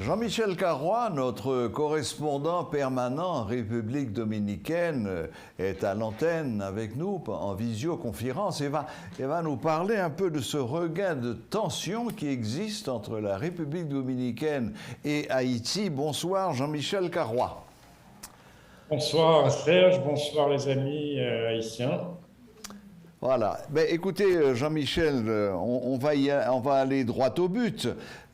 Jean-Michel Carrois, notre correspondant permanent en République dominicaine, est à l'antenne avec nous en visioconférence et va nous parler un peu de ce regain de tension qui existe entre la République dominicaine et Haïti. Bonsoir Jean-Michel Carrois. Bonsoir Serge, bonsoir les amis haïtiens. Voilà. Ben, écoutez, Jean-Michel, on va aller droit au but.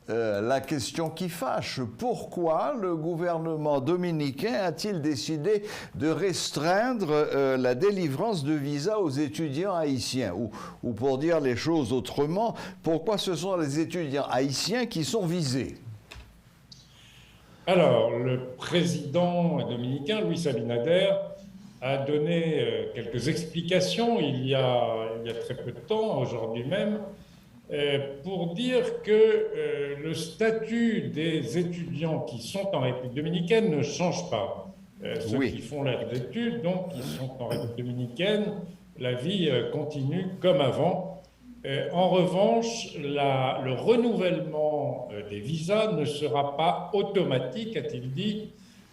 La question qui fâche, pourquoi le gouvernement dominicain a-t-il décidé de restreindre la délivrance de visas aux étudiants haïtiens? Ou pour dire les choses autrement, pourquoi ce sont les étudiants haïtiens qui sont visés? Alors, le président dominicain, Luis Abinader, a donné quelques explications il y a très peu de temps, aujourd'hui même, pour dire que le statut des étudiants qui sont en République dominicaine ne change pas. Ceux qui font leurs études, donc, qui sont en République dominicaine, la vie continue comme avant. En revanche, le renouvellement des visas ne sera pas automatique, a-t-il dit.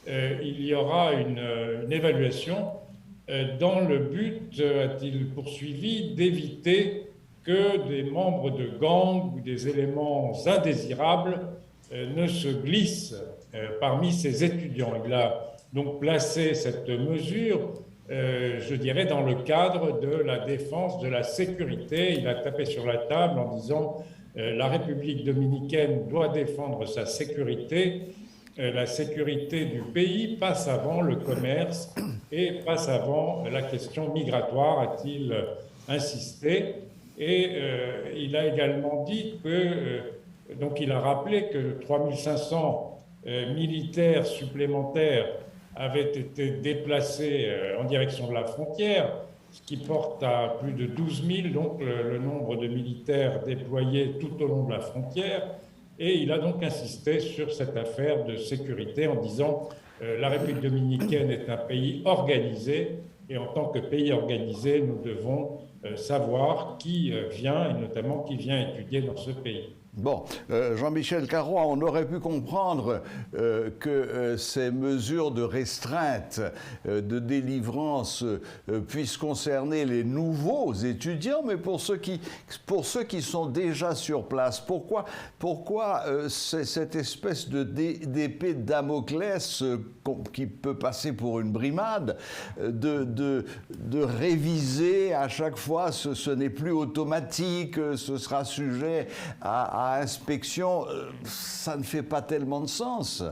Il y aura une évaluation dans le but, a-t-il poursuivi, d'éviter que des membres de gangs ou des éléments indésirables ne se glissent parmi ces étudiants. Il a donc placé cette mesure, je dirais, dans le cadre de la défense de la sécurité. Il a tapé sur la table en disant la République dominicaine doit défendre sa sécurité. La sécurité du pays passe avant le commerce et passe avant la question migratoire, a-t-il insisté. Et il a également dit que, donc il a rappelé que 3500 militaires supplémentaires avaient été déplacés en direction de la frontière, ce qui porte à plus de 12 000, donc le nombre de militaires déployés tout au long de la frontière. Et il a donc insisté sur cette affaire de sécurité en disant la République dominicaine est un pays organisé et en tant que pays organisé, nous devons savoir qui vient et notamment qui vient étudier dans ce pays. Bon, Jean-Michel Carrois, on aurait pu comprendre que ces mesures de restreinte, de délivrance puissent concerner les nouveaux étudiants, mais pour ceux qui sont déjà sur place, pourquoi cette espèce d'épée de Damoclès qui peut passer pour une brimade, de réviser à chaque fois, ce n'est plus automatique, ce sera sujet à inspection, ça ne fait pas tellement de sens.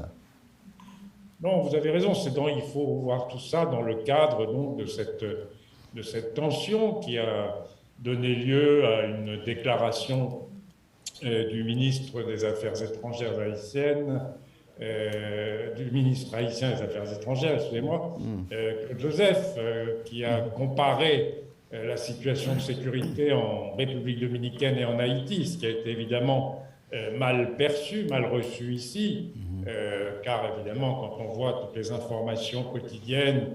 Non, vous avez raison, il faut voir tout ça dans le cadre donc, de cette tension qui a donné lieu à une déclaration du ministre des Affaires étrangères haïtiennes, du ministre haïtien des Affaires étrangères, excusez-moi, Claude Joseph, qui a comparé la situation de sécurité en République dominicaine et en Haïti, ce qui a été évidemment mal perçu, mal reçu ici, car évidemment, quand on voit toutes les informations quotidiennes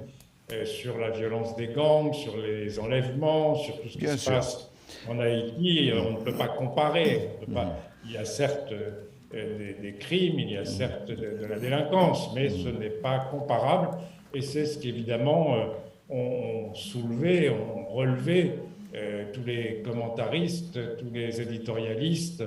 sur la violence des gangs, sur les enlèvements, sur tout ce qui se passe en Haïti, on ne peut pas comparer. Il y a certes des crimes, il y a certes de la délinquance, mais ce n'est pas comparable, et c'est ce qu'évidemment ont soulevé, ont relevé tous les commentaristes, tous les éditorialistes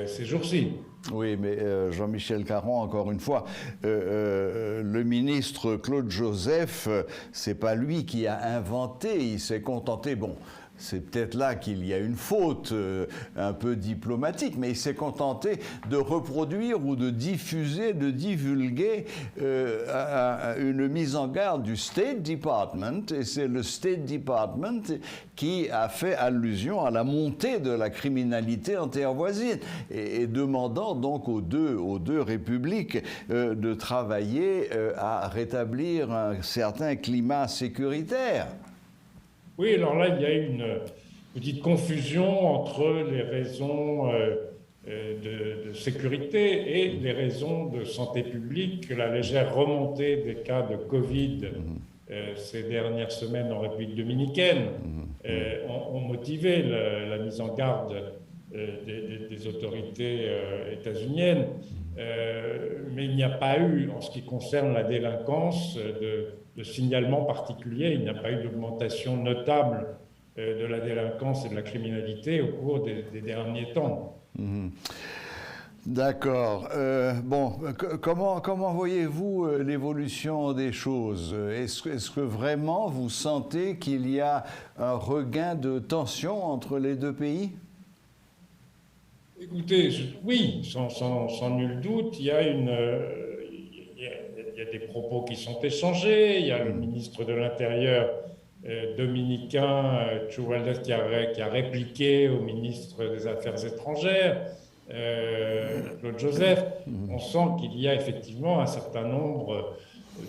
ces jours-ci. Oui, mais Jean-Michel Carrois, encore une fois, le ministre Claude Joseph, c'est pas lui qui a inventé, il s'est contenté, bon, c'est peut-être là qu'il y a une faute un peu diplomatique, mais il s'est contenté de reproduire ou de diffuser, de divulguer une mise en garde du State Department, et c'est le State Department qui a fait allusion à la montée de la criminalité en terre voisine, et demandant donc aux deux républiques de travailler à rétablir un certain climat sécuritaire. Oui, alors là, il y a une petite confusion entre les raisons de sécurité et les raisons de santé publique. La légère remontée des cas de Covid ces dernières semaines en République dominicaine ont motivé la mise en garde des autorités états-uniennes. mais il n'y a pas eu, en ce qui concerne la délinquance, de signalement particulier. Il n'y a pas eu d'augmentation notable de la délinquance et de la criminalité au cours des derniers temps. Mmh. D'accord. Bon, comment voyez-vous l'évolution des choses? Est-ce que vraiment vous sentez qu'il y a un regain de tension entre les deux pays? Écoutez, oui, sans nul doute, il y a des propos qui sont échangés. Il y a le ministre de l'Intérieur dominicain, Chuvaldes, qui a répliqué au ministre des Affaires étrangères, Claude Joseph. On sent qu'il y a effectivement un certain nombre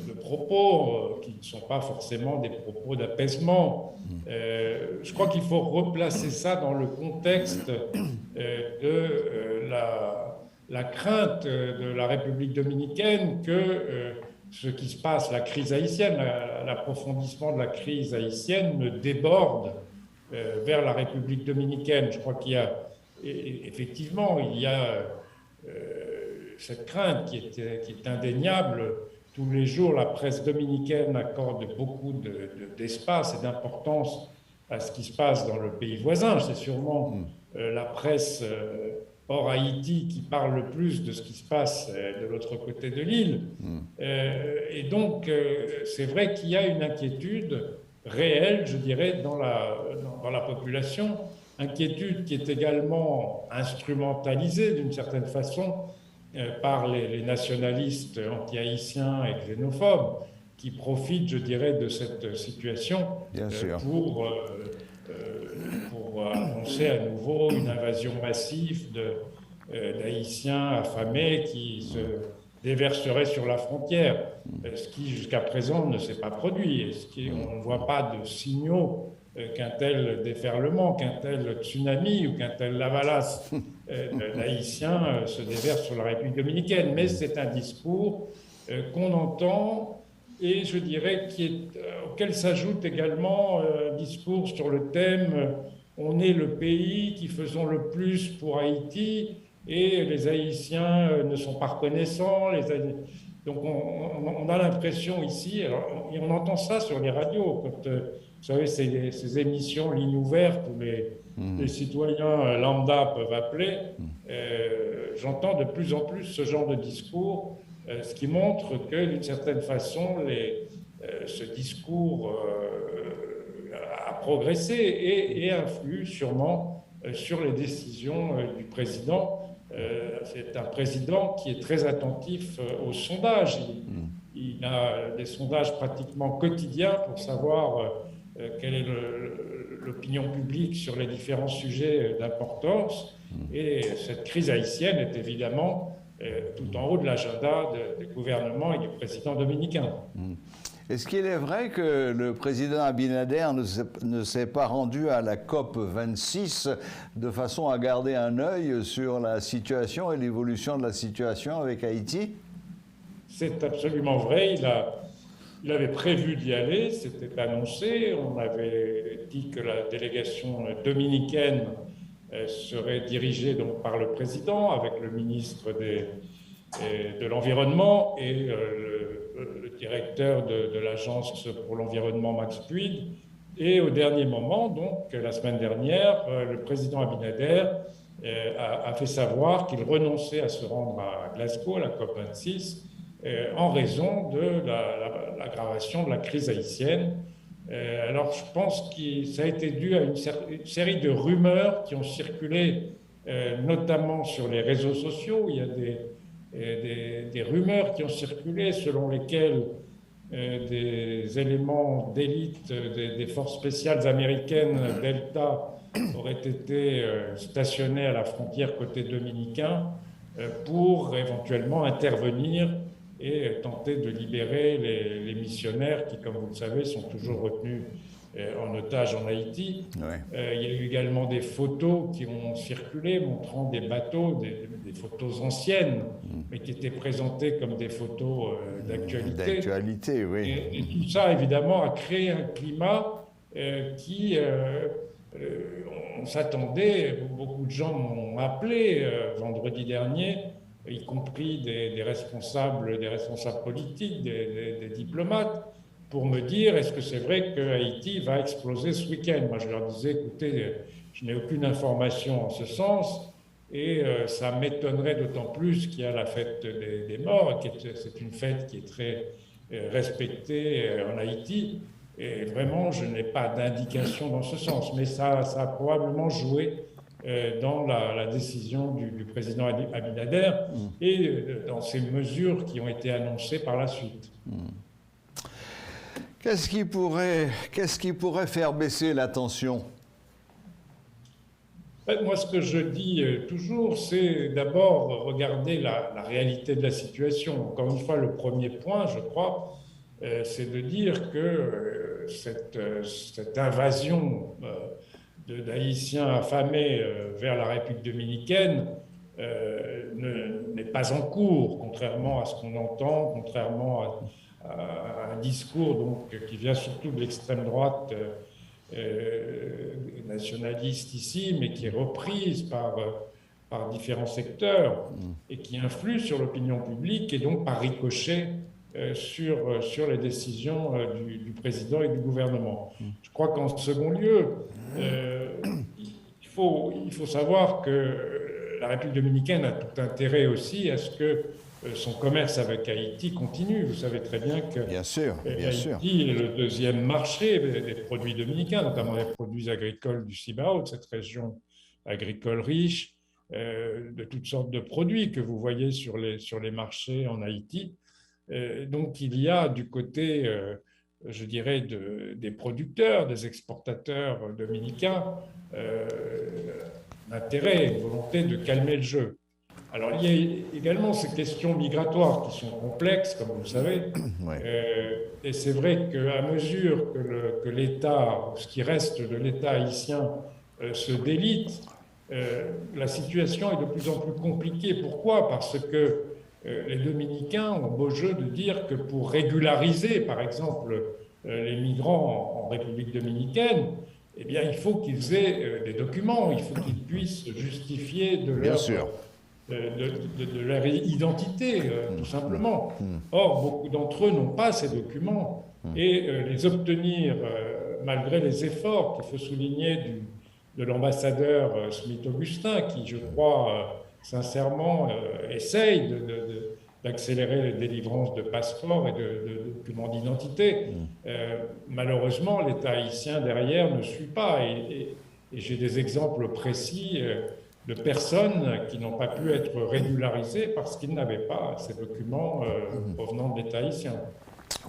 de propos qui ne sont pas forcément des propos d'apaisement. Je crois qu'il faut replacer ça dans le contexte de la crainte de la République dominicaine que ce qui se passe, la crise haïtienne, l'approfondissement de la crise haïtienne ne déborde vers la République dominicaine. Je crois qu'il y a effectivement cette crainte qui est indéniable. Tous les jours, la presse dominicaine accorde beaucoup d'espace et d'importance à ce qui se passe dans le pays voisin. C'est sûrement la presse hors Haïti qui parle le plus de ce qui se passe de l'autre côté de l'île. Et donc, c'est vrai qu'il y a une inquiétude réelle, je dirais, dans la population, inquiétude qui est également instrumentalisée d'une certaine façon par les nationalistes anti-haïtiens et xénophobes qui profitent, je dirais, de cette situation pour annoncer à nouveau une invasion massive d'Haïtiens affamés qui se déverseraient sur la frontière, ce qui jusqu'à présent ne s'est pas produit. On ne voit pas de signaux qu'un tel déferlement, qu'un tel tsunami ou qu'un tel lavalas d'Haïtiens se déverse sur la République dominicaine. Mais c'est un discours qu'on entend et je dirais auquel s'ajoute également un discours sur le thème « On est le pays qui faisons le plus pour Haïti et les Haïtiens ne sont pas reconnaissants. » Donc on a l'impression ici, et on entend ça sur les radios, quand vous savez, ces émissions ligne ouverte où les citoyens lambda peuvent appeler, j'entends de plus en plus ce genre de discours, ce qui montre que d'une certaine façon, ce discours a progressé et influe sûrement sur les décisions du président. C'est un président qui est très attentif aux sondages. Il a des sondages pratiquement quotidiens pour savoir quelle est l'opinion publique sur les différents sujets d'importance. Et cette crise haïtienne est évidemment tout en haut de l'agenda du gouvernement et du président dominicain. Est-ce qu'il est vrai que le président Abinader ne s'est pas rendu à la COP 26 de façon à garder un œil sur la situation et l'évolution de la situation avec Haïti? C'est absolument vrai. Il avait prévu d'y aller, c'était annoncé. On avait dit que la délégation dominicaine serait dirigée donc par le président avec le ministre de l'Environnement et le directeur de l'Agence pour l'environnement, Max Puig. Et au dernier moment, donc la semaine dernière, le président Abinader a fait savoir qu'il renonçait à se rendre à Glasgow, à la COP26, en raison de l'aggravation de la crise haïtienne. Alors je pense que ça a été dû à une série de rumeurs qui ont circulé, notamment sur les réseaux sociaux. Il y a des rumeurs qui ont circulé selon lesquelles des éléments d'élite des forces spéciales américaines Delta auraient été stationnés à la frontière côté dominicain pour éventuellement intervenir et tenter de libérer les missionnaires qui, comme vous le savez, sont toujours retenus en otage en Haïti. Ouais. Il y a eu également des photos qui ont circulé montrant des bateaux, des photos anciennes, mais qui étaient présentées comme des photos d'actualité. D'actualité, oui. Et tout ça, évidemment, a créé un climat qui... on s'attendait, beaucoup de gens m'ont appelé vendredi dernier y compris des responsables politiques, des diplomates, pour me dire est-ce que c'est vrai que Haïti va exploser ce week-end. Moi, je leur disais, écoutez, je n'ai aucune information en ce sens, et ça m'étonnerait d'autant plus qu'il y a la fête des morts, c'est une fête qui est très respectée en Haïti. Et vraiment, je n'ai pas d'indication dans ce sens, mais ça a probablement joué dans la décision du président Abinader et dans ces mesures qui ont été annoncées par la suite. Qu'est-ce qui pourrait faire baisser la tension? Moi, ce que je dis toujours, c'est d'abord regarder la réalité de la situation. Encore une fois, le premier point, je crois, c'est de dire que cette invasion d'Haïtiens affamés vers la République dominicaine n'est pas en cours, contrairement à ce qu'on entend, contrairement à un discours donc, qui vient surtout de l'extrême droite nationaliste ici, mais qui est reprise par différents secteurs et qui influe sur l'opinion publique et donc par ricochet sur les décisions du président et du gouvernement. Je crois qu'en second lieu, il faut savoir que la République dominicaine a tout intérêt aussi à ce que son commerce avec Haïti continue. Vous savez très bien que Haïti est le deuxième marché des produits dominicains, notamment les produits agricoles du Cibao, de cette région agricole riche, de toutes sortes de produits que vous voyez sur les marchés en Haïti. Donc il y a du côté, je dirais, des producteurs, des exportateurs dominicains, l'intérêt, une volonté de calmer le jeu. Alors, il y a également ces questions migratoires qui sont complexes, comme vous le savez. Ouais. Et c'est vrai qu'à mesure que l'État, ce qui reste de l'État haïtien, se délite, la situation est de plus en plus compliquée. Pourquoi? Parce que les Dominicains ont beau jeu de dire que pour régulariser, par exemple, les migrants en République dominicaine, eh bien, il faut qu'ils aient des documents, il faut qu'ils puissent justifier de leur identité, tout simplement. Or, beaucoup d'entre eux n'ont pas ces documents et les obtenir, malgré les efforts qu'il faut souligner de l'ambassadeur Smith-Augustin, qui, je crois, sincèrement, essaye d'accélérer les délivrances de passeports et de documents d'identité. Malheureusement, l'État haïtien derrière ne suit pas. Et j'ai des exemples précis de personnes qui n'ont pas pu être régularisées parce qu'ils n'avaient pas ces documents provenant de l'État haïtien.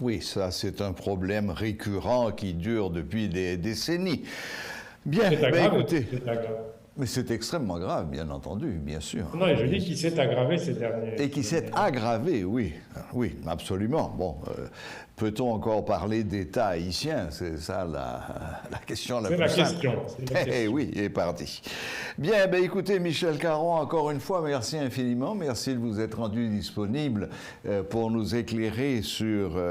Oui, ça c'est un problème récurrent qui dure depuis des décennies. Bien, écoutez, mais c'est extrêmement grave, bien entendu, bien sûr. Non, et je dis qu'il s'est aggravé ces derniers... Et qui s'est aggravé, oui, oui, absolument. Bon, peut-on encore parler d'État haïtien? C'est ça la question la plus simple. C'est la question. Eh oui, il est parti. Bien, écoutez, Michel Caron, encore une fois, merci infiniment. Merci de vous être rendu disponible pour nous éclairer sur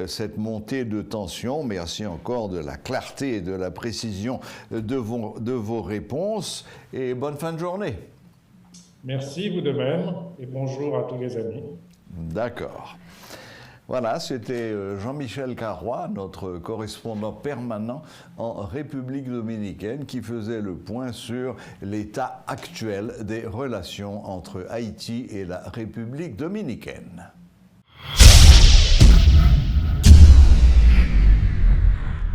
cette montée de tension. Merci encore de la clarté et de la précision de vos réponses. Et bonne fin de journée. Merci, vous de même, et bonjour à tous les amis. D'accord. Voilà, c'était Jean-Michel Carrois, notre correspondant permanent en République dominicaine, qui faisait le point sur l'état actuel des relations entre Haïti et la République dominicaine.